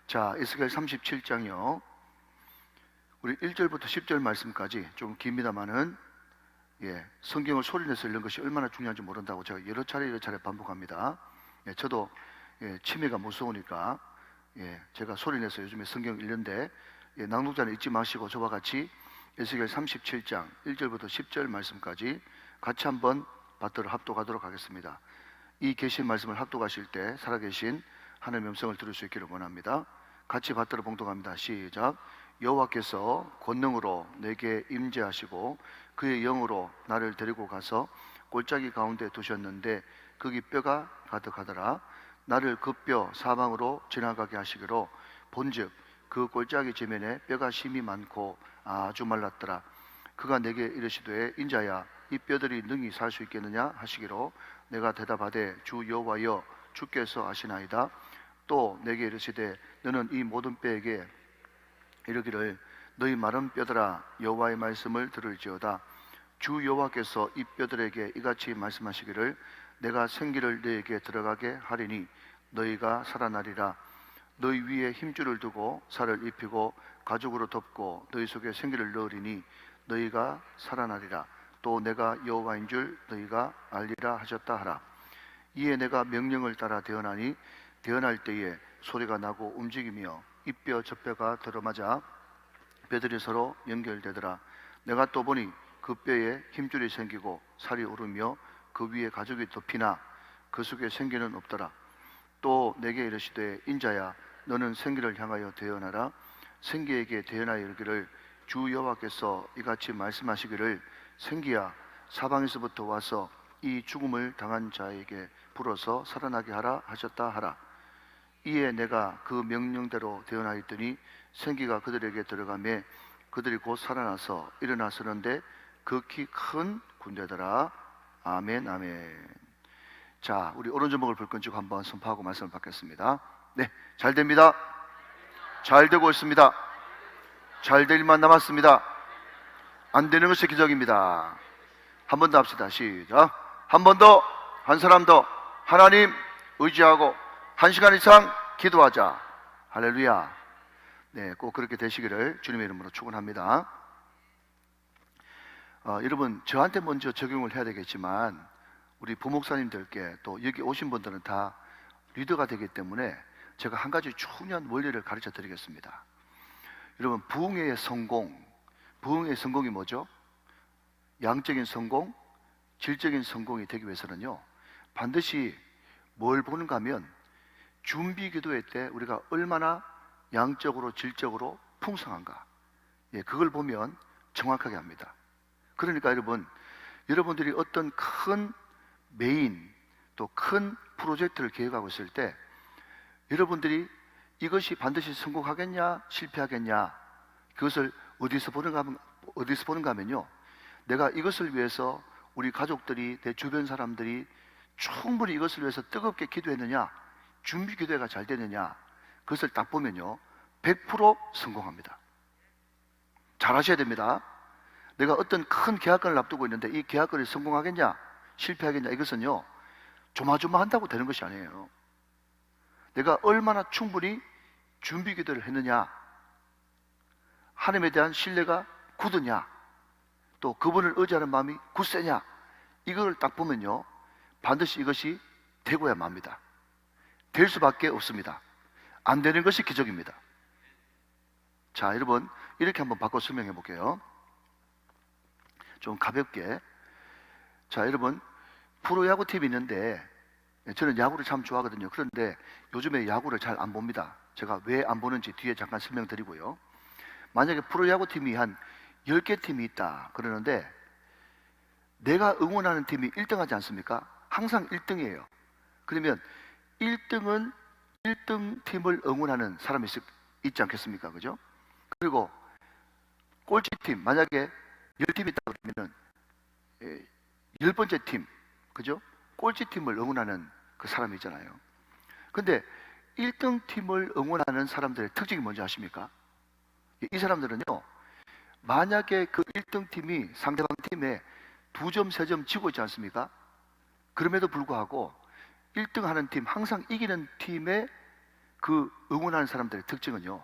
자, 에스겔 37장이요. 우리 1절부터 10절 말씀까지 좀 깁니다만은 성경을 소리내서 읽는 것이 얼마나 중요한지 모른다고 제가 여러 차례 반복합니다. 저도 치매가 무서우니까 제가 소리내서 요즘에 성경 읽는데 낭독자는 잊지 마시고 저와 같이 에스겔 37장 1절부터 10절 말씀까지 같이 한번 받들어 합독하도록 하겠습니다. 이 계신 말씀을 합독하실 때 살아계신 하나님의 음성을 들을 수 있기를 원합니다. 같이 받들어 봉독합니다. 시작. 여호와께서 권능으로 내게 임재하시고 그의 영으로 나를 데리고 가서 골짜기 가운데 두셨는데 거기 뼈가 가득하더라. 나를 그 뼈 사방으로 지나가게 하시기로 본즉 그 골짜기 지면에 뼈가 심이 많고 아주 말랐더라. 그가 내게 이르시되 인자야 이 뼈들이 능히 살 수 있겠느냐 하시기로 내가 대답하되 주 여호와여 주께서 아시나이다. 또 내게 이르시되 너는 이 모든 뼈에게 이르기를 너희 마른 뼈들아 여호와의 말씀을 들을지어다. 주 여호와께서 이 뼈들에게 이같이 말씀하시기를 내가 생기를 너희에게 들어가게 하리니 너희가 살아나리라. 너희 위에 힘줄을 두고 살을 입히고 가죽으로 덮고 너희 속에 생기를 넣으리니 너희가 살아나리라. 또 내가 여호와인 줄 너희가 알리라 하셨다 하라. 이에 내가 명령을 따라 대언하니 대언할 때에 소리가 나고 움직이며 이 뼈 저 뼈가 들어맞아 뼈들이 서로 연결되더라. 내가 또 보니 그 뼈에 힘줄이 생기고 살이 오르며 그 위에 가죽이 덮이나 그 속에 생기는 없더라. 또 내게 이르시되 인자야 너는 생기를 향하여 대언하라. 생기에게 대언하여 이르기를 주 여호와께서 이같이 말씀하시기를 생기야 사방에서부터 와서 이 죽음을 당한 자에게 불어서 살아나게 하라 하셨다 하라. 이에 내가 그 명령대로 대언하였더니 생기가 그들에게 들어가매 그들이 곧 살아나서 일어나 서는데 극히 큰 군대더라. 아멘 아멘. 자, 우리 오른손목을 불끈 쥐고 한번 선포하고 말씀을 받겠습니다. 네, 잘 됩니다. 잘 되고 있습니다. 잘 될 일만 남았습니다. 안 되는 것이 기적입니다. 한 번 더 합시다. 시작. 한 번 더, 한 사람 더 하나님 의지하고 1시간 이상 기도하자. 할렐루야. 네, 꼭 그렇게 되시기를 주님의 이름으로 축원합니다. 여러분, 저한테 먼저 적용을 해야 되겠지만 우리 부목사님들께 또 여기 오신 분들은 다 리더가 되기 때문에 제가 한 가지 중요한 원리를 가르쳐 드리겠습니다. 여러분, 부흥회의 성공이 뭐죠? 양적인 성공, 질적인 성공이 되기 위해서는요 반드시 뭘 보는가 하면 준비 기도회 때 우리가 얼마나 양적으로 질적으로 풍성한가, 그걸 보면 정확하게 합니다. 그러니까 여러분들이 어떤 큰 메인 또 큰 프로젝트를 계획하고 있을 때 여러분들이 이것이 반드시 성공하겠냐 실패하겠냐, 그것을 어디서 보는가 하면요 내가 이것을 위해서 우리 가족들이 내 주변 사람들이 충분히 이것을 위해서 뜨겁게 기도했느냐, 준비 기도회가 잘 되느냐, 그것을 딱 보면요 100% 성공합니다. 잘 하셔야 됩니다. 내가 어떤 큰 계약권을 앞두고 있는데 이 계약권이 성공하겠냐 실패하겠냐, 이것은요 조마조마한다고 되는 것이 아니에요. 내가 얼마나 충분히 준비 기도를 했느냐, 하나님에 대한 신뢰가 굳으냐, 또 그분을 의지하는 마음이 굳세냐, 이걸 딱 보면요 반드시 이것이 되고야 맙니다. 될 수밖에 없습니다. 안 되는 것이 기적입니다. 자, 여러분 이렇게 한번 바꿔 설명해 볼게요. 좀 가볍게. 자, 여러분 프로야구팀이 있는데 저는 야구를 참 좋아하거든요. 그런데 요즘에 야구를 잘 안 봅니다. 제가 왜 안 보는지 뒤에 잠깐 설명드리고요. 만약에 프로야구팀이 한 10개 팀이 있다 그러는데 내가 응원하는 팀이 1등 하지 않습니까? 항상 1등이에요. 그러면 1등은 1등 팀을 응원하는 사람이 있지 않겠습니까? 그죠? 그리고 꼴찌팀, 만약에 10팀이 있다 그러면 10번째 팀, 그죠? 꼴찌팀을 응원하는 그 사람이 있잖아요. 근데 1등 팀을 응원하는 사람들의 특징이 뭔지 아십니까? 이 사람들은요 만약에 그 1등 팀이 상대방 팀에 2점, 3점 지고 있지 않습니까? 그럼에도 불구하고 1등 하는 팀, 항상 이기는 팀의 그 응원하는 사람들의 특징은요,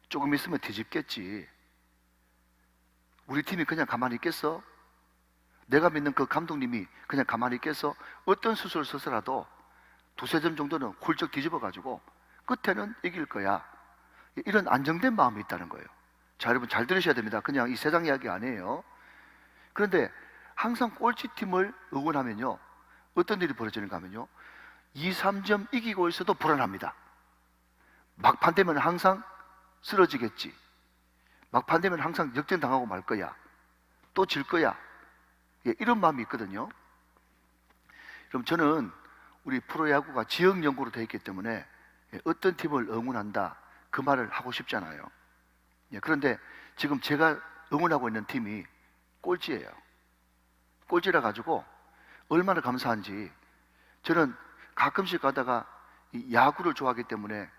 조금 있으면 뒤집겠지. 우리 팀이 그냥 가만히 있겠어? 내가 믿는 그 감독님이 그냥 가만히 있겠어? 어떤 수술을 써서라도 두세 점 정도는 훌쩍 뒤집어가지고 끝에는 이길 거야. 이런 안정된 마음이 있다는 거예요. 자, 여러분 잘 들으셔야 됩니다. 그냥 이 세상 이야기 아니에요. 그런데 항상 꼴찌팀을 응원하면요, 어떤 일이 벌어지는가 하면요, 2, 3점 이기고 있어도 불안합니다. 막판 되면 항상 쓰러지겠지. 막판 되면 항상 역전당하고 말 거야. 또 질 거야. 예, 이런 마음이 있거든요. 그럼 저는 우리 프로야구가 지역 연구로 되어 있기 때문에 어떤 팀을 응원한다 그 말을 하고 싶잖아요. 예, 그런데 지금 제가 응원하고 있는 팀이 꼴찌예요. 꼴찌라 가지고 얼마나 감사한지, 저는 가끔씩 가다가 이 야구를 좋아하기 때문에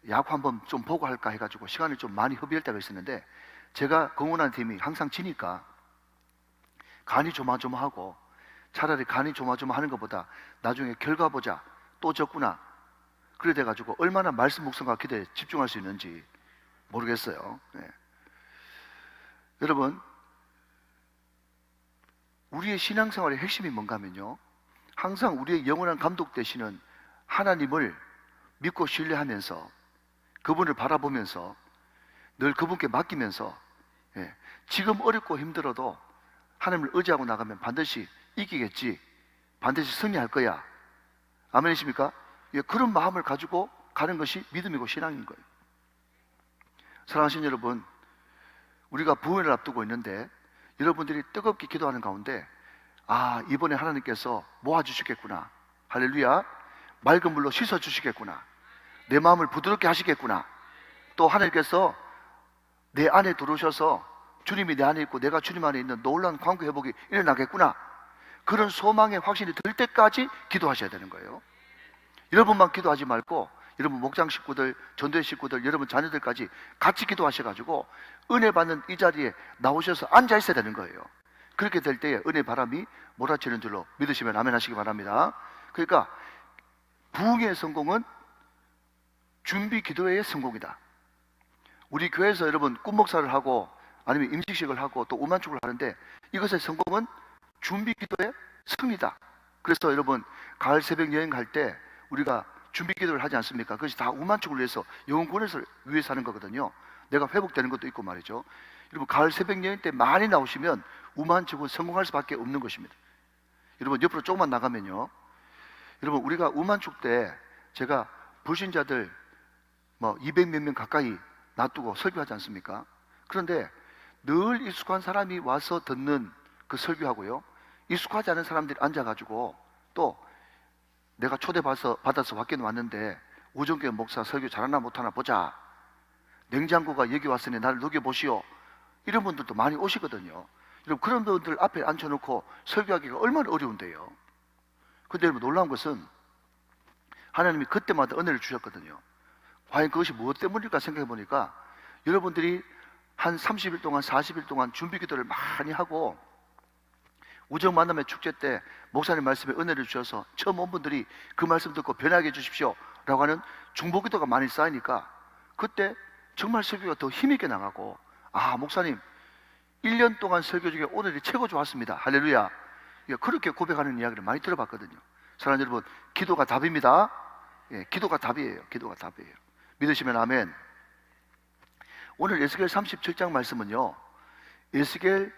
야구 한번 좀 보고 할까 해가지고 시간을 좀 많이 허비할 때가 있었는데, 제가 응원하는 팀이 항상 지니까 간이 조마조마하고, 차라리 간이 조마조마하는 것보다 나중에 결과 보자, 또 졌구나, 그래 돼가지고 얼마나 말씀 묵상과 기도에 집중할 수 있는지 모르겠어요. 네. 여러분, 우리의 신앙생활의 핵심이 뭔가 하면요, 항상 우리의 영원한 감독 되시는 하나님을 믿고 신뢰하면서 그분을 바라보면서 늘 그분께 맡기면서, 예, 지금 어렵고 힘들어도 하나님을 의지하고 나가면 반드시 이기겠지, 반드시 승리할 거야. 아멘이십니까? 예, 그런 마음을 가지고 가는 것이 믿음이고 신앙인 거예요. 사랑하시는 여러분, 우리가 부흥을 앞두고 있는데 여러분들이 뜨겁게 기도하는 가운데, 아, 이번에 하나님께서 모아주시겠구나, 할렐루야, 맑은 물로 씻어주시겠구나, 내 마음을 부드럽게 하시겠구나, 또 하나님께서 내 안에 들어오셔서 주님이 내 안에 있고 내가 주님 안에 있는 놀라운 관계 회복이 일어나겠구나, 그런 소망의 확신이 들 때까지 기도하셔야 되는 거예요. 여러분만 기도하지 말고 여러분 목장 식구들, 전도회 식구들, 여러분 자녀들까지 같이 기도하셔가지고 은혜 받는 이 자리에 나오셔서 앉아 있어야 되는 거예요. 그렇게 될 때에 은혜 바람이 몰아치는 줄로 믿으시면 아멘 하시기 바랍니다. 그러니까 부흥의 성공은 준비 기도회의 성공이다. 우리 교회에서 여러분 꿈목사를 하고 아니면 임직식을 하고 또 우만축을 하는데, 이것의 성공은 준비 기도의 승리다. 그래서 여러분 가을 새벽 여행 갈 때 우리가 준비 기도를 하지 않습니까? 그것이 다 우만축을 위해서, 영혼 구원을 위해서 하는 거거든요. 내가 회복되는 것도 있고 말이죠. 여러분 가을 새벽 여행 때 많이 나오시면 우만축은 성공할 수밖에 없는 것입니다. 여러분 옆으로 조금만 나가면요, 여러분 우리가 우만축 때 제가 불신자들 200몇 명 가까이 놔두고 설교하지 않습니까? 그런데 늘 익숙한 사람이 와서 듣는 그 설교하고요, 익숙하지 않은 사람들이 앉아가지고, 또 내가 초대받아서 밖에 왔는데 우정교회 목사 설교 잘하나 못하나 보자, 냉장고가 여기 왔으니 나를 녹여보시오, 이런 분들도 많이 오시거든요. 여러분 그런 분들 앞에 앉혀놓고 설교하기가 얼마나 어려운데요. 근데 여러분 놀라운 것은 하나님이 그때마다 은혜를 주셨거든요. 과연 그것이 무엇 때문일까 생각해 보니까, 여러분들이 한 30일 동안 40일 동안 준비 기도를 많이 하고 우정 만남의 축제 때 목사님 말씀에 은혜를 주셔서 처음 온 분들이 그 말씀 듣고 변하게 해주십시오 라고 하는 중보 기도가 많이 쌓이니까, 그때 정말 설교가 더 힘있게 나가고, 아, 목사님 1년 동안 설교 중에 오늘이 최고 좋았습니다, 할렐루야, 그렇게 고백하는 이야기를 많이 들어봤거든요. 사랑하는 여러분, 기도가 답입니다. 예, 기도가 답이에요. 기도가 답이에요. 믿으시면 아멘. 오늘 에스겔 37장 말씀은요, 에스겔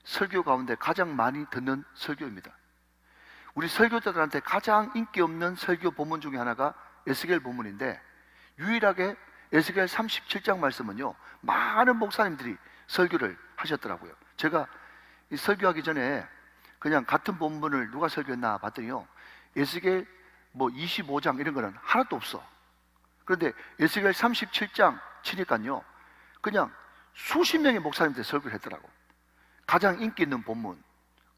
설교 가운데 가장 많이 듣는 설교입니다. 우리 설교자들한테 가장 인기 없는 설교 본문 중에 하나가 에스겔 본문인데, 유일하게 에스겔 37장 말씀은요 많은 목사님들이 설교를 하셨더라고요. 제가 이 설교하기 전에 그냥 같은 본문을 누가 설교했나 봤더니요, 에스겔 25장 이런 거는 하나도 없어. 그런데 에스겔 37장 치니까요 그냥 수십 명의 목사님들이 설교를 했더라고. 가장 인기 있는 본문.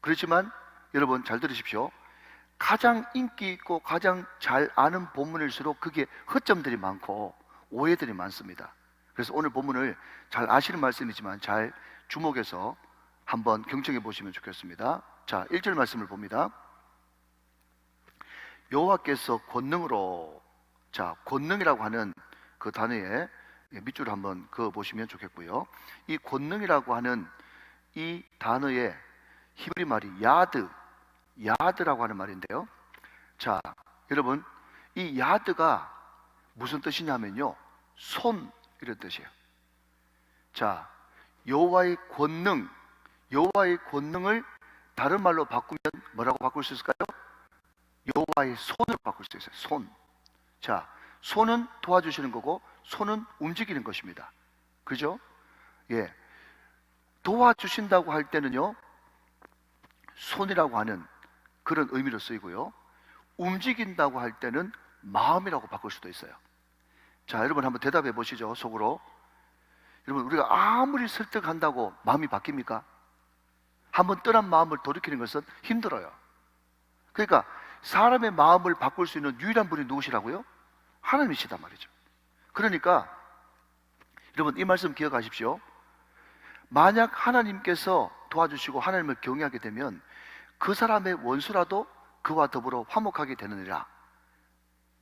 그렇지만 여러분 잘 들으십시오. 가장 인기 있고 가장 잘 아는 본문일수록 그게 허점들이 많고 오해들이 많습니다. 그래서 오늘 본문을 잘 아시는 말씀이지만 잘 주목해서 한번 경청해 보시면 좋겠습니다. 자, 1절 말씀을 봅니다. 여호와께서 권능으로 자, 권능이라고 하는 그 단어에 밑줄을 한번 그어 보시면 좋겠고요. 이 권능이라고 하는 이 단어의 히브리 말이 야드라고 하는 말인데요. 자, 여러분, 이 야드가 무슨 뜻이냐면요, 손, 이런 뜻이에요. 자, 여호와의 권능을 다른 말로 바꾸면 뭐라고 바꿀 수 있을까요? 여호와의 손으로 바꿀 수 있어요. 손. 자, 손은 도와주시는 거고 손은 움직이는 것입니다. 그죠? 예. 도와주신다고 할 때는요, 손이라고 하는 그런 의미로 쓰이고요, 움직인다고 할 때는 마음이라고 바꿀 수도 있어요. 자, 여러분 한번 대답해 보시죠, 속으로. 여러분, 우리가 아무리 설득한다고 마음이 바뀝니까? 한번 떠난 마음을 돌이키는 것은 힘들어요. 그러니까 사람의 마음을 바꿀 수 있는 유일한 분이 누구시라고요? 하나님이시단 말이죠. 그러니까 여러분, 이 말씀 기억하십시오. 만약 하나님께서 도와주시고 하나님을 경외하게 되면 그 사람의 원수라도 그와 더불어 화목하게 되느니라,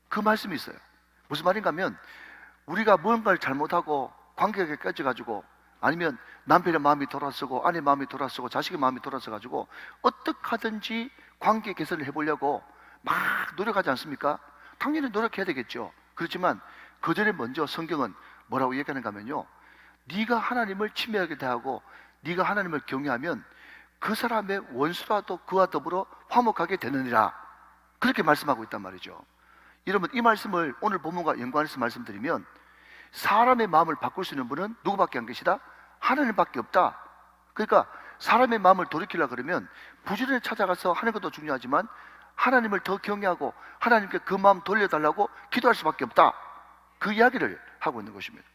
그 말씀이 있어요. 무슨 말인가 하면, 우리가 무언가를 잘못하고 관계가 깨져가지고, 아니면 남편의 마음이 돌아서고 아내 마음이 돌아서고 자식의 마음이 돌아서가지고 어떻게 하든지 관계 개선을 해보려고 막 노력하지 않습니까? 당연히 노력해야 되겠죠. 그렇지만 그 전에 먼저 성경은 뭐라고 얘기하는가 하면요, 네가 하나님을 친밀하게 대하고 네가 하나님을 경외하면 그 사람의 원수라도 그와 더불어 화목하게 되느니라, 그렇게 말씀하고 있단 말이죠. 여러분, 이 말씀을 오늘 본문과 연관해서 말씀드리면, 사람의 마음을 바꿀 수 있는 분은 누구밖에 안 계시다? 하나님밖에 없다. 그러니까 사람의 마음을 돌이키려고 그러면 부지런히 찾아가서 하는 것도 중요하지만 하나님을 더 경외하고 하나님께 그 마음 돌려달라고 기도할 수밖에 없다, 그 이야기를 하고 있는 것입니다.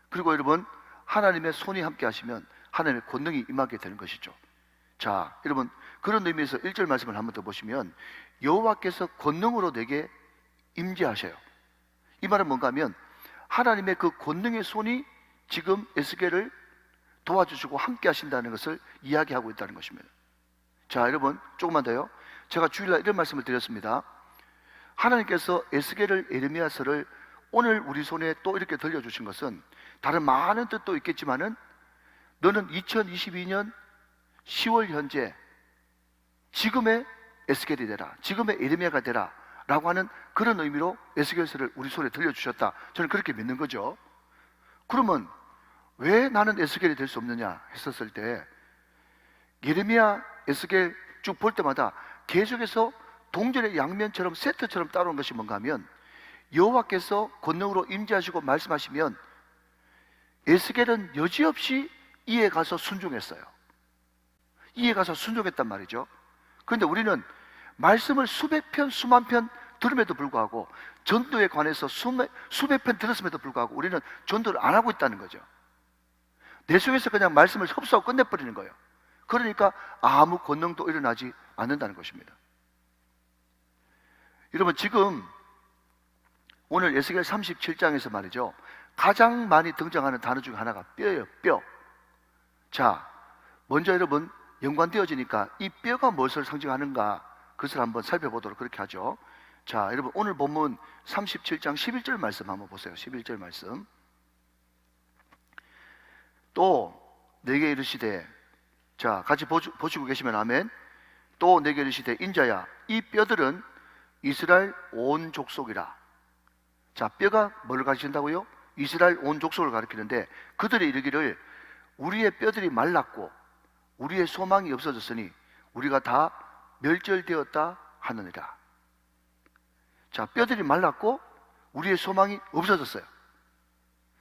그리고 여러분, 하나님의 손이 함께 하시면 하나님의 권능이 임하게 되는 것이죠. 자, 여러분, 그런 의미에서 1절 말씀을 한번 더 보시면, 여호와께서 권능으로 내게 임재하셔요. 이 말은 뭔가 하면, 하나님의 그 권능의 손이 지금 에스겔을 도와주시고 함께 하신다는 것을 이야기하고 있다는 것입니다. 자, 여러분, 조금만 더요. 제가 주일날 이런 말씀을 드렸습니다. 하나님께서 에스겔을, 예레미야서를 오늘 우리 손에 또 이렇게 들려주신 것은 다른 많은 뜻도 있겠지만은, 너는 2022년 10월 현재 지금의 에스겔이 되라, 지금의 예레미야가 되라 라고 하는 그런 의미로 에스겔서를 우리 손에 들려주셨다, 저는 그렇게 믿는 거죠. 그러면 왜 나는 에스겔이 될 수 없느냐 했었을 때, 예레미야, 에스겔 쭉 볼 때마다 계속해서 동전의 양면처럼 세트처럼 따라온 것이 뭔가 하면, 여호와께서 권능으로 임재하시고 말씀하시면 에스겔은 여지없이 이에 가서 순종했어요. 이에 가서 순종했단 말이죠. 그런데 우리는 말씀을 수백 편, 수만 편 들음에도 불구하고, 전도에 관해서 수백 편 들었음에도 불구하고 우리는 전도를 안 하고 있다는 거죠. 내 속에서 그냥 말씀을 흡수하고 끝내버리는 거예요. 그러니까 아무 권능도 일어나지 않는다는 것입니다. 여러분, 지금 오늘 에스겔 37장에서 말이죠, 가장 많이 등장하는 단어 중 하나가 뼈예요. 뼈. 자, 먼저 여러분, 연관되어지니까 이 뼈가 무엇을 상징하는가, 그것을 한번 살펴보도록 그렇게 하죠. 자, 여러분, 오늘 본문 37장 11절 말씀 한번 보세요. 11절 말씀. 또 내게 이르시되, 자, 같이 보시고 계시면 아멘. 또 내게 이르시되, 인자야, 이 뼈들은 이스라엘 온 족속이라. 자, 뼈가 뭘 가르친다고요? 이스라엘 온 족속을 가리키는데, 그들이 이르기를 우리의 뼈들이 말랐고 우리의 소망이 없어졌으니 우리가 다 멸절되었다 하느니라. 자, 뼈들이 말랐고 우리의 소망이 없어졌어요.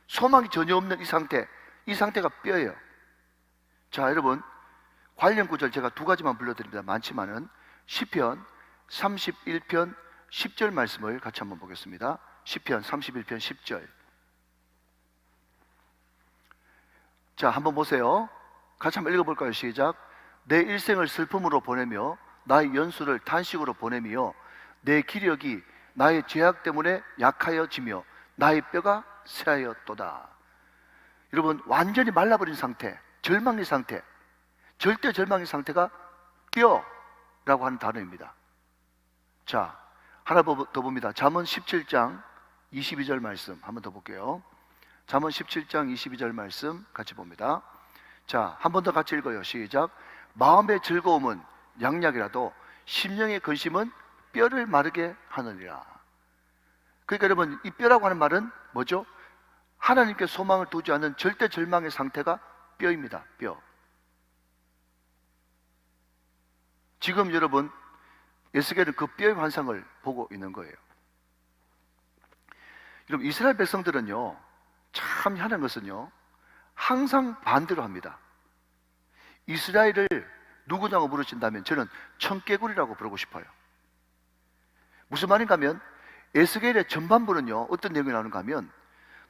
소망이 전혀 없는 이 상태가 뼈예요. 자, 여러분, 관련 구절 제가 두 가지만 불러드립니다. 많지만은 시편 31편 10절 말씀을 같이 한번 보겠습니다. 시편 31편 10절. 자, 한번 보세요. 같이 한번 읽어볼까요? 시작. 내 일생을 슬픔으로 보내며 나의 연수를 탄식으로 보내며 내 기력이 나의 죄악 때문에 약하여지며 나의 뼈가 쇠하였도다. 여러분, 완전히 말라버린 상태, 절망의 상태, 절대 절망의 상태가 뼈라고 하는 단어입니다. 자, 하나 더 봅니다. 잠언 17장 22절 말씀 한번 더 볼게요. 잠언 17장 22절 말씀 같이 봅니다. 자, 한 번 더 같이 읽어요. 시작. 마음의 즐거움은 양약이라도 심령의 근심은 뼈를 마르게 하느니라. 그러니까 여러분, 이 뼈라고 하는 말은 뭐죠? 하나님께 소망을 두지 않는 절대 절망의 상태가 뼈입니다. 뼈. 지금 여러분, 에스겔은 그 뼈의 환상을 보고 있는 거예요. 여러분, 이스라엘 백성들은요, 참 희한한 것은요, 항상 반대로 합니다. 이스라엘을 누구냐고 물으신다면 저는 청개구리라고 부르고 싶어요. 무슨 말인가 하면 에스겔의 전반부는요, 어떤 내용이 나오는가 하면,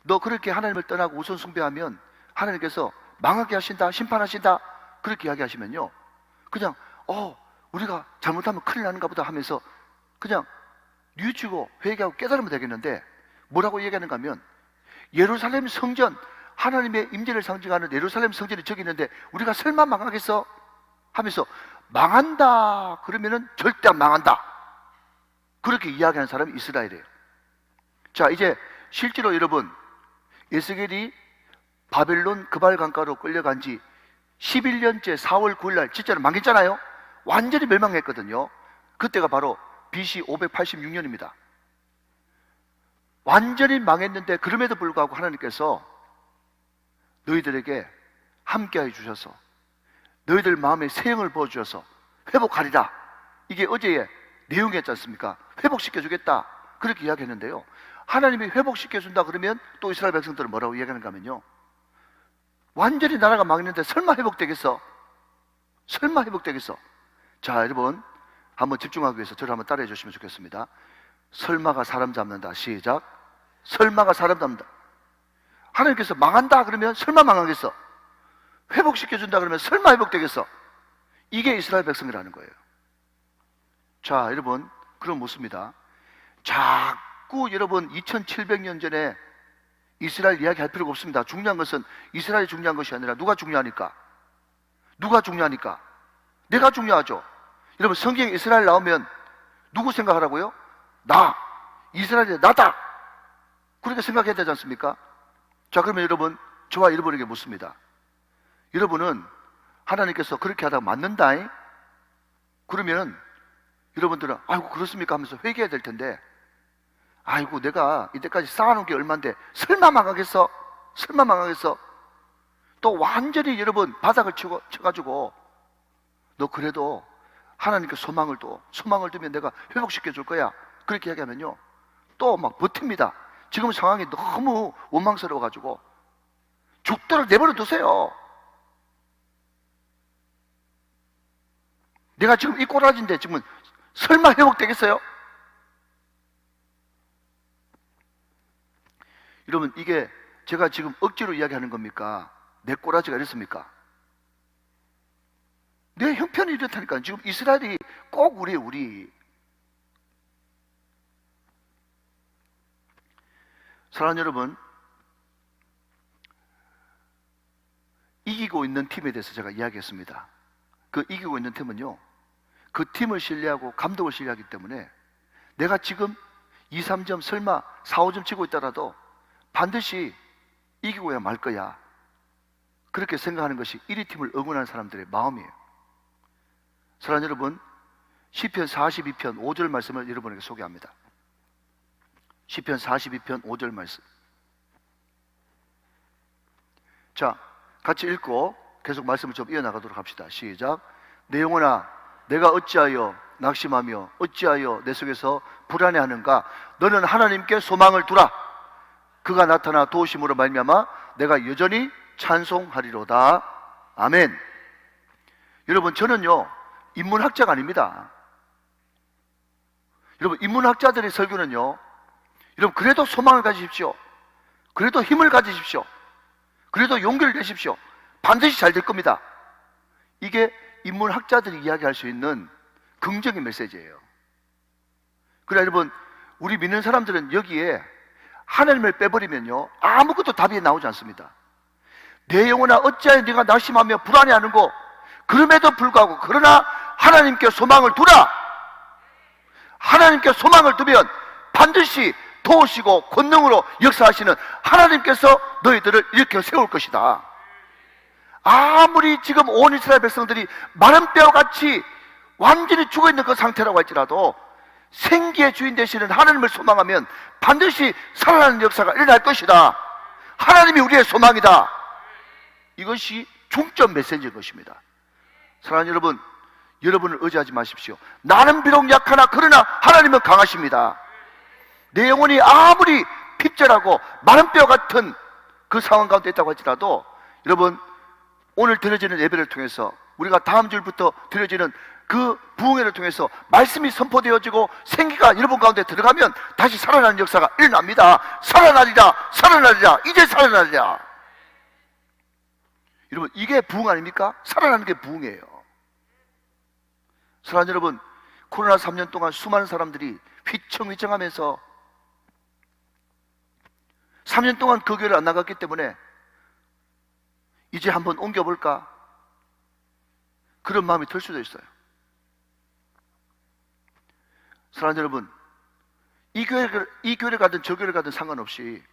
너 그렇게 하나님을 떠나고 우선 숭배하면 하나님께서 망하게 하신다, 심판하신다, 그렇게 이야기하시면요, 그냥 우리가 잘못하면 큰일 나는가 보다 하면서 그냥 뉘우치고 회개하고 깨달으면 되겠는데, 뭐라고 얘기하는가 하면, 예루살렘 성전, 하나님의 임재를 상징하는 예루살렘 성전이 저기 있는데 우리가 설마 망하겠어? 하면서 망한다 그러면은 절대 안 망한다, 그렇게 이야기하는 사람이 이스라엘이에요. 자, 이제 실제로 여러분, 에스겔이 바벨론 그발 강가로 끌려간 지 11년째 4월 9일 날 진짜로 망했잖아요. 완전히 멸망했거든요. 그때가 바로 BC 586년입니다. 완전히 망했는데 그럼에도 불구하고 하나님께서 너희들에게 함께해 주셔서 너희들 마음에 세형을 부어주셔서 회복하리라, 이게 어제의 내용이었지 않습니까? 회복시켜 주겠다, 그렇게 이야기했는데요, 하나님이 회복시켜 준다 그러면 또 이스라엘 백성들은 뭐라고 이야기하는가 하면요, 완전히 나라가 망했는데 설마 회복되겠어? 설마 회복되겠어? 자, 여러분 한번 집중하기 위해서 저를 한번 따라해 주시면 좋겠습니다. 설마가 사람 잡는다. 시작. 설마가 사람 잡는다. 하나님께서 망한다 그러면 설마 망하겠어? 회복시켜준다 그러면 설마 회복되겠어? 이게 이스라엘 백성이라는 거예요. 자, 여러분, 그럼 묻습니다. 자꾸 여러분 2700년 전에 이스라엘 이야기할 필요가 없습니다. 중요한 것은 이스라엘이 중요한 것이 아니라 누가 중요하니까? 누가 중요하니까? 내가 중요하죠. 여러분, 성경에 이스라엘 나오면 누구 생각하라고요? 나, 이스라엘이 나다, 그렇게 생각해야 되지 않습니까? 자, 그러면 여러분, 저와 여러분에게 묻습니다. 여러분은 하나님께서 그렇게 하다가 맞는다, 그러면 여러분들은 아이고 그렇습니까 하면서 회개해야 될 텐데, 아이고 내가 이때까지 쌓아놓은 게 얼만데 설마 망하겠어? 설마 망하겠어? 또 완전히 여러분 바닥을 쳐가지고 너 그래도 하나님께 소망을 두면 내가 회복시켜 줄 거야, 그렇게 얘기하면요, 또 막 버팁니다. 지금 상황이 너무 원망스러워가지고 죽도록 내버려 두세요. 내가 지금 이 꼬라지인데 지금 설마 회복되겠어요? 여러분, 이게 제가 지금 억지로 이야기하는 겁니까? 내 꼬라지가 이랬습니까? 내 형편이 이렇다니까요. 지금 이스라엘이 꼭 우리 사랑하는 여러분, 이기고 있는 팀에 대해서 제가 이야기했습니다. 그 이기고 있는 팀은요, 그 팀을 신뢰하고 감독을 신뢰하기 때문에 내가 지금 2, 3점 설마 4, 5점 치고 있더라도 반드시 이기고야 말 거야, 그렇게 생각하는 것이 1위 팀을 응원하는 사람들의 마음이에요. 사랑하는 여러분, 시편 42편 5절 말씀을 여러분에게 소개합니다. 시편 42편 5절 말씀. 자, 같이 읽고 계속 말씀을 좀 이어나가도록 합시다. 시작. 내 영혼아, 내가 어찌하여 낙심하며 어찌하여 내 속에서 불안해하는가? 너는 하나님께 소망을 두라. 그가 나타나 도우심으로 말미암아 내가 여전히 찬송하리로다. 아멘. 여러분, 저는요 인문학자가 아닙니다. 여러분, 인문학자들의 설교는요, 여러분 그래도 소망을 가지십시오. 그래도 힘을 가지십시오. 그래도 용기를 내십시오. 반드시 잘 될 겁니다. 이게 인문학자들이 이야기할 수 있는 긍정의 메시지예요. 그래, 여러분, 우리 믿는 사람들은 여기에 하나님을 빼버리면요 아무것도 답이 나오지 않습니다. 내 영혼아 어찌하여 네가 낙심하며 불안해하는고? 그럼에도 불구하고 그러나 하나님께 소망을 두라. 하나님께 소망을 두면 반드시 도우시고 권능으로 역사하시는 하나님께서 너희들을 일으켜 세울 것이다. 아무리 지금 온 이스라엘 백성들이 마른 뼈와 같이 완전히 죽어있는 그 상태라고 할지라도 생기의 주인 되시는 하나님을 소망하면 반드시 살아나는 역사가 일어날 것이다. 하나님이 우리의 소망이다. 이것이 중점 메시지인 것입니다. 사랑하는 여러분, 여러분을 의지하지 마십시오. 나는 비록 약하나 그러나 하나님은 강하십니다. 내 영혼이 아무리 핍절하고 마른 뼈 같은 그 상황 가운데 있다고 할지라도 여러분, 오늘 드려지는 예배를 통해서 우리가 다음 주부터 드려지는 그 부흥회를 통해서 말씀이 선포되어지고 생기가 여러분 가운데 들어가면 다시 살아나는 역사가 일어납니다. 살아나리라, 살아나리라, 이제 살아나리라. 여러분, 이게 부흥 아닙니까? 살아나는 게 부흥이에요. 사랑하는 여러분, 코로나 3년 동안 수많은 사람들이 휘청휘청하면서 3년 동안 그 교회를 안 나갔기 때문에 이제 한번 옮겨볼까? 그런 마음이 들 수도 있어요. 사랑하는 여러분, 이 교회를 가든 저 교회를 가든 상관없이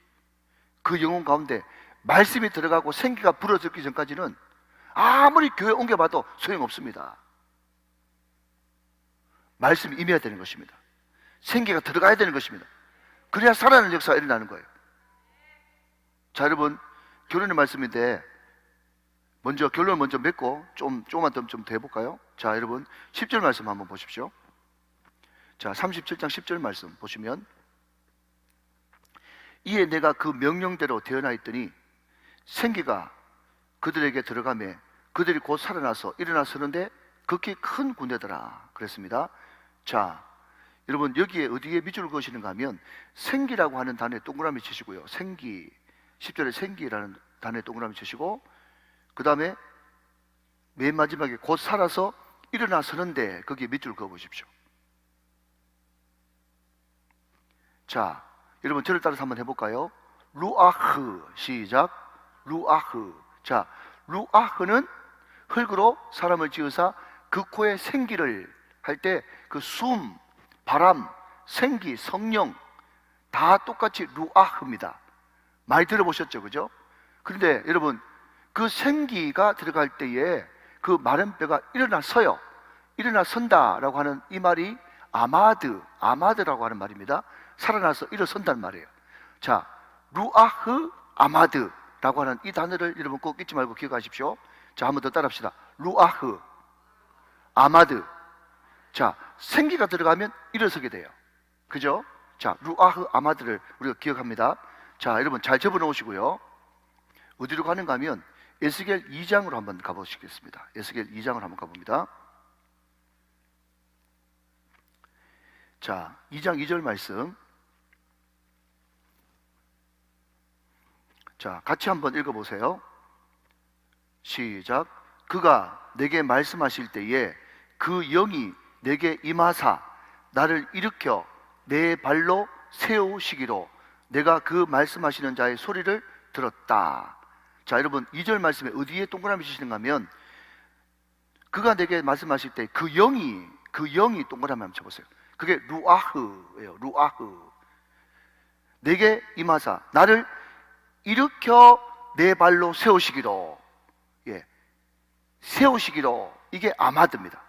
그 영혼 가운데 말씀이 들어가고 생기가 불어들기 전까지는 아무리 교회 옮겨봐도 소용없습니다. 말씀이 임해야 되는 것입니다. 생기가 들어가야 되는 것입니다. 그래야 살아나는 역사가 일어나는 거예요. 자, 여러분, 결론의 말씀인데 먼저 결론을 먼저 맺고 조금만 좀 더 해볼까요? 자, 여러분, 10절 말씀 한번 보십시오. 자, 37장 10절 말씀 보시면, 이에 내가 그 명령대로 되어나 있더니 생기가 그들에게 들어가매 그들이 곧 살아나서 일어나 서는데 극히 큰 군대더라 그랬습니다. 자, 여러분, 여기에 어디에 밑줄을 그으시는가 하면 생기라고 하는 단어에 동그라미 치시고요. 생기, 10절에 생기라는 단어에 동그라미 치시고, 그 다음에 맨 마지막에 곧 살아서 일어나 서는데 거기에 밑줄을 그어 보십시오. 자, 여러분, 저를 따라서 한번 해볼까요? 루아흐, 시작. 루아흐. 자, 루아흐는 흙으로 사람을 지으사 그 코에 생기를 할 때 그 숨, 바람, 생기, 성령 다 똑같이 루아흐입니다. 많이 들어보셨죠, 그죠? 그런데 여러분, 그 생기가 들어갈 때에 그 마른 뼈가 일어나 서요. 일어나 선다라고 하는 이 말이 아마드라고 하는 말입니다. 살아나서 일어선다는 말이에요. 자, 루아흐 아마드라고 하는 이 단어를 여러분 꼭 잊지 말고 기억하십시오. 자, 한번 더 따라합시다. 루아흐 아마드. 자, 생기가 들어가면 일어서게 돼요. 그죠? 자, 루아흐 아마드를 우리가 기억합니다. 자, 여러분 잘 접어 놓으시고요. 어디로 가는가 하면 에스겔 2장으로 한번 가보시겠습니다. 에스겔 2장으로 한번 가봅니다. 자, 2장 2절 말씀. 자, 같이 한번 읽어보세요. 시작. 그가 내게 말씀하실 때에 그 영이 내게 임하사 나를 일으켜 내 발로 세우시기로 내가 그 말씀하시는 자의 소리를 들었다. 자, 여러분, 2절 말씀에 어디에 동그라미 치시는가 하면 그가 내게 말씀하실 때 그 영이 동그라미 한번 쳐보세요. 그게 루아흐예요. 루아흐. 내게 임하사 나를 일으켜 내 발로 세우시기로. 예, 세우시기로. 이게 아마드입니다.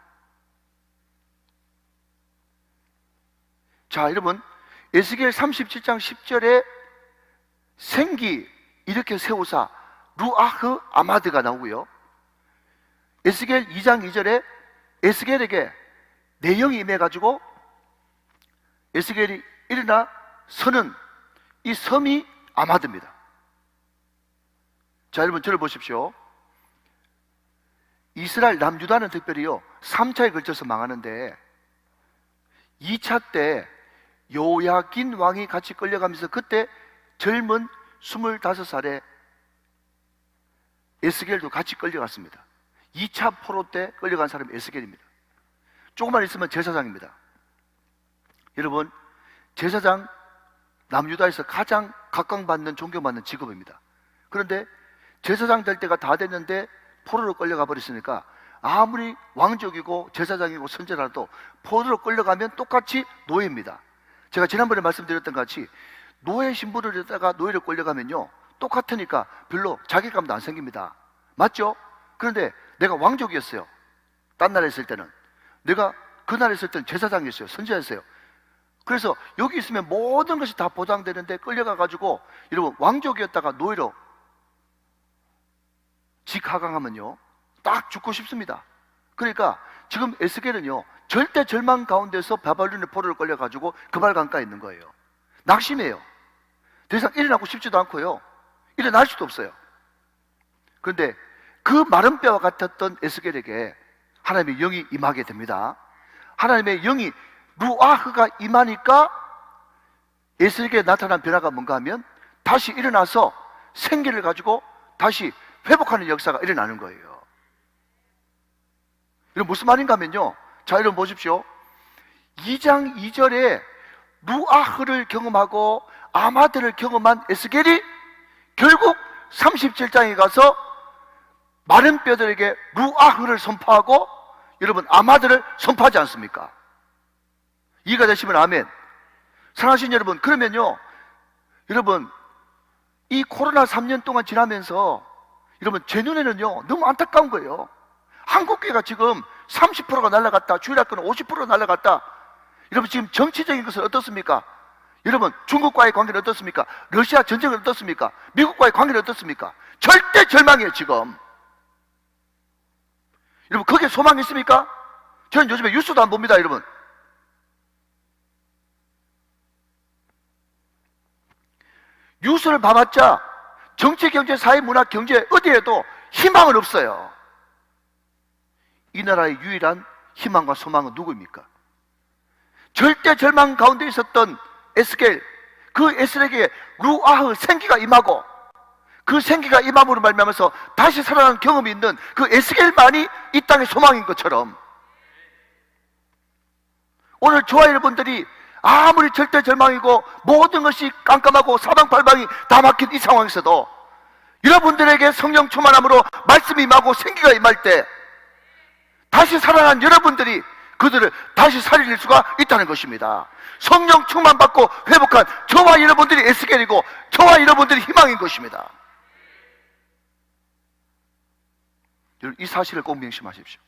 자, 여러분, 에스겔 37장 10절에 생기 이렇게 세우사 루아흐 아마드가 나오고요. 에스겔 2장 2절에 에스겔에게 내 영이 임해가지고 에스겔이 일어나 서는 이 섬이 아마드입니다. 자, 여러분, 저를 보십시오. 이스라엘 남유다는 특별히요 3차에 걸쳐서 망하는데 2차 때 요야긴 왕이 같이 끌려가면서 그때 젊은 25살에 에스겔도 같이 끌려갔습니다. 2차 포로 때 끌려간 사람이 에스겔입니다. 조금만 있으면 제사장입니다. 여러분, 제사장 남유다에서 가장 각광받는 존경받는 직업입니다. 그런데 제사장 될 때가 다 됐는데 포로로 끌려가 버렸으니까 아무리 왕족이고 제사장이고 선제라도 포로로 끌려가면 똑같이 노예입니다. 제가 지난번에 말씀드렸던 것 같이 노예 신분을 했다가 노예로 끌려가면요 똑같으니까 별로 자괴감도 안 생깁니다. 맞죠? 그런데 내가 왕족이었어요. 딴 나라에 있을 때는. 내가 그 나라에 있을 때는 제사장이었어요. 선지자였어요. 그래서 여기 있으면 모든 것이 다 보장되는데 끌려가가지고 여러분 왕족이었다가 노예로 직하강하면요 딱 죽고 싶습니다. 그러니까 지금 에스겔은요 절대 절망 가운데서 바벨론의 포로를 끌려가지고 그발 강가에 있는 거예요. 낙심해요. 더 이상 일어나고 싶지도 않고요 일어날 수도 없어요. 그런데 그 마른 뼈와 같았던 에스겔에게 하나님의 영이 임하게 됩니다. 하나님의 영이 루아흐가 임하니까 에스겔에게 나타난 변화가 뭔가 하면 다시 일어나서 생기를 가지고 다시 회복하는 역사가 일어나는 거예요. 이건 무슨 말인가 하면요 자 여러분 보십시오. 2장 2절에 루아흐를 경험하고 아마드를 경험한 에스겔이 결국 37장에 가서 마른 뼈들에게 루아흐를 선포하고 여러분 아마드를 선포하지 않습니까? 이해가 되시면 아멘. 사랑하신 여러분, 그러면요 여러분 이 코로나 3년 동안 지나면서 여러분 제 눈에는요 너무 안타까운 거예요. 한국교회가 지금 30%가 날아갔다, 주일학교는 50%가 날아갔다. 여러분 지금 정치적인 것은 어떻습니까? 여러분 중국과의 관계는 어떻습니까? 러시아 전쟁은 어떻습니까? 미국과의 관계는 어떻습니까? 절대 절망이에요 지금. 여러분 거기에 소망이 있습니까? 저는 요즘에 뉴스도 안 봅니다 여러분. 뉴스를 봐봤자 정치, 경제, 사회, 문화, 경제 어디에도 희망은 없어요. 이 나라의 유일한 희망과 소망은 누구입니까? 절대 절망 가운데 있었던 에스겔, 그 에스겔에게 루아흐 생기가 임하고 그 생기가 임함으로 말미암아서 다시 살아난 경험이 있는 그 에스겔만이 이 땅의 소망인 것처럼 오늘 저와 여러분들이 아무리 절대 절망이고 모든 것이 깜깜하고 사방팔방이 다 막힌 이 상황에서도 여러분들에게 성령 충만함으로 말씀이 임하고 생기가 임할 때 다시 살아난 여러분들이 그들을 다시 살릴 수가 있다는 것입니다. 성령 충만 받고 회복한 저와 여러분들이 에스겔이고 저와 여러분들이 희망인 것입니다. 여러분 이 사실을 꼭 명심하십시오.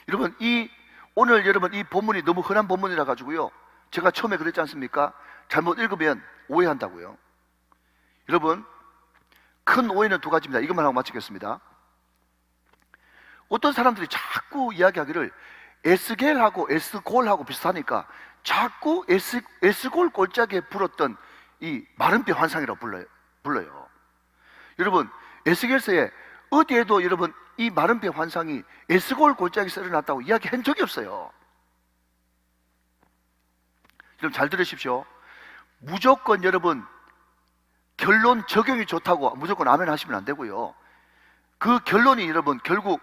여러분 오늘 여러분 이 본문이 너무 흔한 본문이라 가지고요 제가 처음에 그랬지 않습니까? 잘못 읽으면 오해한다고요. 여러분 큰 오해는 두 가지입니다. 이것만 하고 마치겠습니다. 어떤 사람들이 자꾸 이야기하기를 에스겔하고 에스골하고 비슷하니까 자꾸 에스골 골짜기에 불었던 이 마른 뼈 환상이라고 불러요. 여러분 에스겔서에 어디에도 여러분 이 마른 뼈 환상이 에스골 골짜기에서 일어났다고 이야기한 적이 없어요. 여러분 잘 들으십시오. 무조건 여러분 결론 적용이 좋다고 무조건 아멘 하시면 안 되고요. 그 결론이 여러분 결국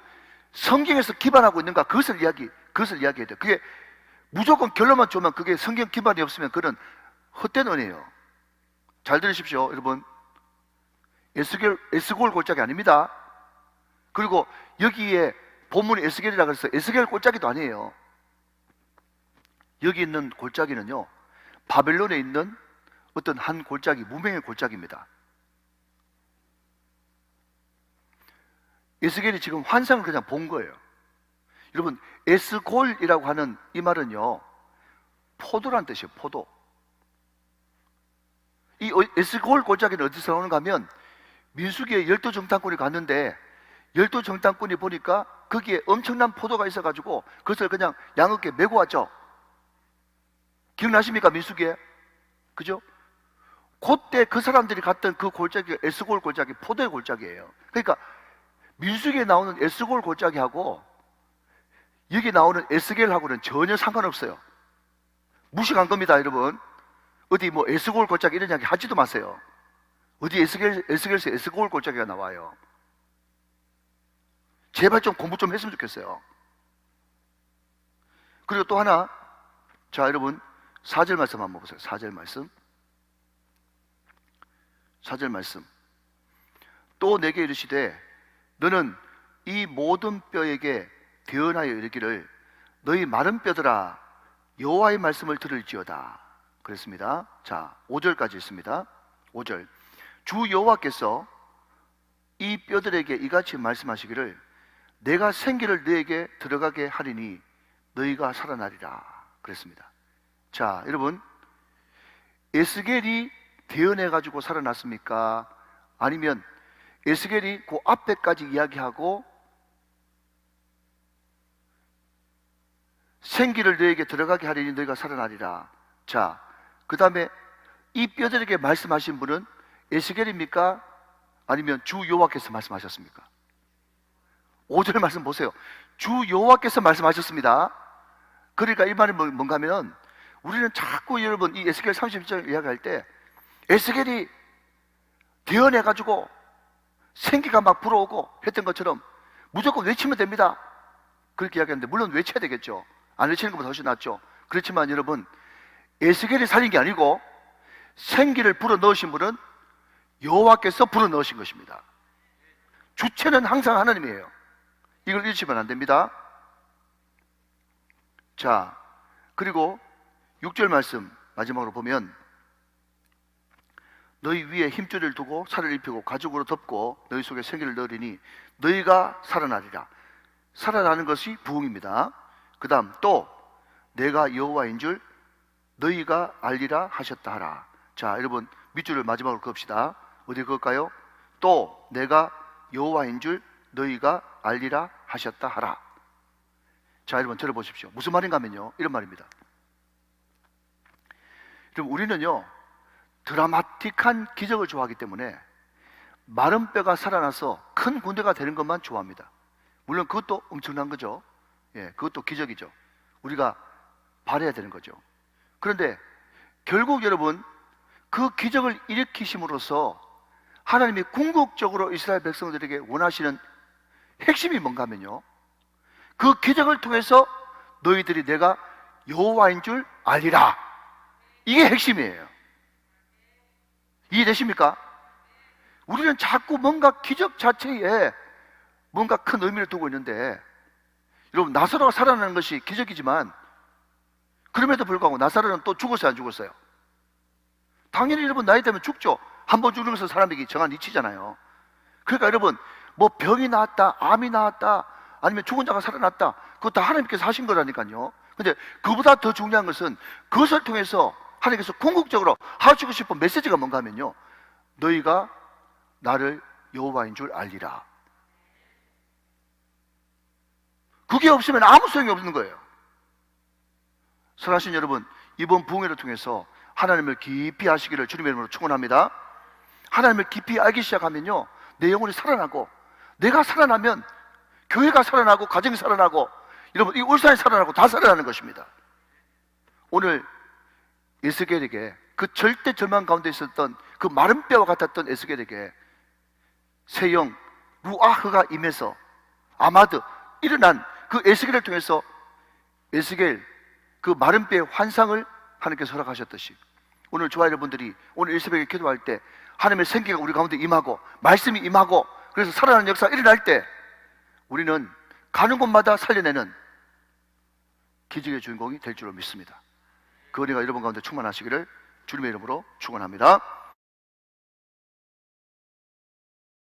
성경에서 기반하고 있는가 그것을 이야기해야 돼요. 그게 무조건 결론만 좋으면 그게 성경 기반이 없으면 그건 헛된 은혜예요. 잘 들으십시오 여러분. 에스골 골짜기 아닙니다. 그리고 여기에 본문이 에스겔이라 그래서 에스겔 골짜기도 아니에요. 여기 있는 골짜기는요 바벨론에 있는 어떤 한 골짜기, 무명의 골짜기입니다. 에스겔이 지금 환상을 그냥 본 거예요. 여러분 에스골이라고 하는 이 말은요 포도란 뜻이에요. 포도. 이 에스골 골짜기는 어디서 나오는가 하면 민수기에 열두 정탐꾼이 갔는데 열두 정탐꾼이 보니까 거기에 엄청난 포도가 있어가지고 그것을 그냥 양어깨 메고 왔죠. 기억나십니까? 민수기에. 그죠? 그때 그 사람들이 갔던 그 골짜기가 에스골 골짜기, 포도의 골짜기예요. 그러니까 민수기에 나오는 에스골 골짜기하고 여기 나오는 에스겔하고는 전혀 상관없어요. 무식한 겁니다 여러분. 어디 뭐 에스골 골짜기 이런 이야기 하지도 마세요. 어디 에스겔에서 에스골 골짜기가 나와요. 제발 좀 공부 좀 했으면 좋겠어요. 그리고 또 하나, 자 여러분 4절 말씀 한번 보세요. 4절 말씀. 또 내게 이르시되 너는 이 모든 뼈에게 대언하여 이르기를 너희 마른 뼈들아 여호와의 말씀을 들을지어다 그랬습니다. 자, 5절까지 있습니다. 5절, 주 여호와께서 이 뼈들에게 이같이 말씀하시기를 내가 생기를 너에게 들어가게 하리니 너희가 살아나리라 그랬습니다. 자, 여러분, 에스겔이 대언해 가지고 살아났습니까? 아니면 에스겔이 그 앞에까지 이야기하고 생기를 너에게 들어가게 하리니 너희가 살아나리라. 자, 그 다음에 이 뼈들에게 말씀하신 분은 에스겔입니까? 아니면 주 여호와께서 말씀하셨습니까? 5절 말씀 보세요. 주 여호와께서 말씀하셨습니다. 그러니까 이 말이 뭔가 하면 우리는 자꾸 여러분 이 에스겔 31장 이야기할 때 에스겔이 대언해 가지고 생기가 막 불어오고 했던 것처럼 무조건 외치면 됩니다 그렇게 이야기하는데, 물론 외쳐야 되겠죠. 안 외치는 것보다 훨씬 낫죠. 그렇지만 여러분, 에스겔이 살린 게 아니고 생기를 불어넣으신 분은 여호와께서 불어넣으신 것입니다. 주체는 항상 하나님이에요. 이걸 잊으시면 안 됩니다. 자, 그리고 6절 말씀 마지막으로 보면 너희 위에 힘줄을 두고 살을 입히고 가죽으로 덮고 너희 속에 생기를 넣으리니 너희가 살아나리라. 살아나는 것이 부흥입니다. 그 다음 또 내가 여호와인 줄 너희가 알리라 하셨다 하라. 자, 여러분 밑줄을 마지막으로 그읍시다. 어디 그을까요? 또 내가 여호와인 줄 너희가 알리라 하셨다 하라. 자, 여러분 들어보십시오. 무슨 말인가 하면요, 이런 말입니다. 여러분, 우리는요 드라마틱한 기적을 좋아하기 때문에 마른 뼈가 살아나서 큰 군대가 되는 것만 좋아합니다. 물론 그것도 엄청난 거죠. 예, 그것도 기적이죠. 우리가 바라야 되는 거죠. 그런데 결국 여러분, 그 기적을 일으키심으로써 하나님이 궁극적으로 이스라엘 백성들에게 원하시는 핵심이 뭔가 하면요, 그 기적을 통해서 너희들이 내가 여호와인 줄 알리라. 이게 핵심이에요. 이해되십니까? 우리는 자꾸 뭔가 기적 자체에 뭔가 큰 의미를 두고 있는데, 여러분 나사로가 살아나는 것이 기적이지만 그럼에도 불구하고 나사로는 또 죽었어요, 안 죽었어요? 당연히 여러분 나이 되면 죽죠. 한 번 죽는 것은 사람에게 정한 이치잖아요. 그러니까 여러분, 뭐 병이 나았다, 암이 나았다, 아니면 죽은 자가 살아났다, 그거 다 하나님께서 하신 거라니까요. 근데 그보다 더 중요한 것은 그것을 통해서 하나님께서 궁극적으로 하시고 싶은 메시지가 뭔가 하면요, 너희가 나를 여호와인 줄 알리라. 그게 없으면 아무 소용이 없는 거예요. 사랑하신 여러분, 이번 부흥회를 통해서 하나님을 깊이 아시기를 주님의 이름으로 축원합니다. 하나님을 깊이 알기 시작하면요, 내 영혼이 살아나고, 내가 살아나면 교회가 살아나고, 가정이 살아나고, 여러분 이 울산이 살아나고 다 살아나는 것입니다. 오늘 에스겔에게, 그 절대 절망 가운데 있었던 그 마른 뼈와 같았던 에스겔에게 새 영 루아흐가 임해서 아마드 일어난 그 에스겔을 통해서 에스겔 그 마른 뼈의 환상을 하나님께서 허락하셨듯이, 오늘 조화 여러분들이 오늘 일새벽에 기도할 때 하나님의 생기가 우리 가운데 임하고 말씀이 임하고, 그래서 살아나는 역사가 일어날 때 우리는 가는 곳마다 살려내는 기적의 주인공이 될 줄로 믿습니다. 그 은혜가 여러분 가운데 충만하시기를 주님의 이름으로 축원합니다.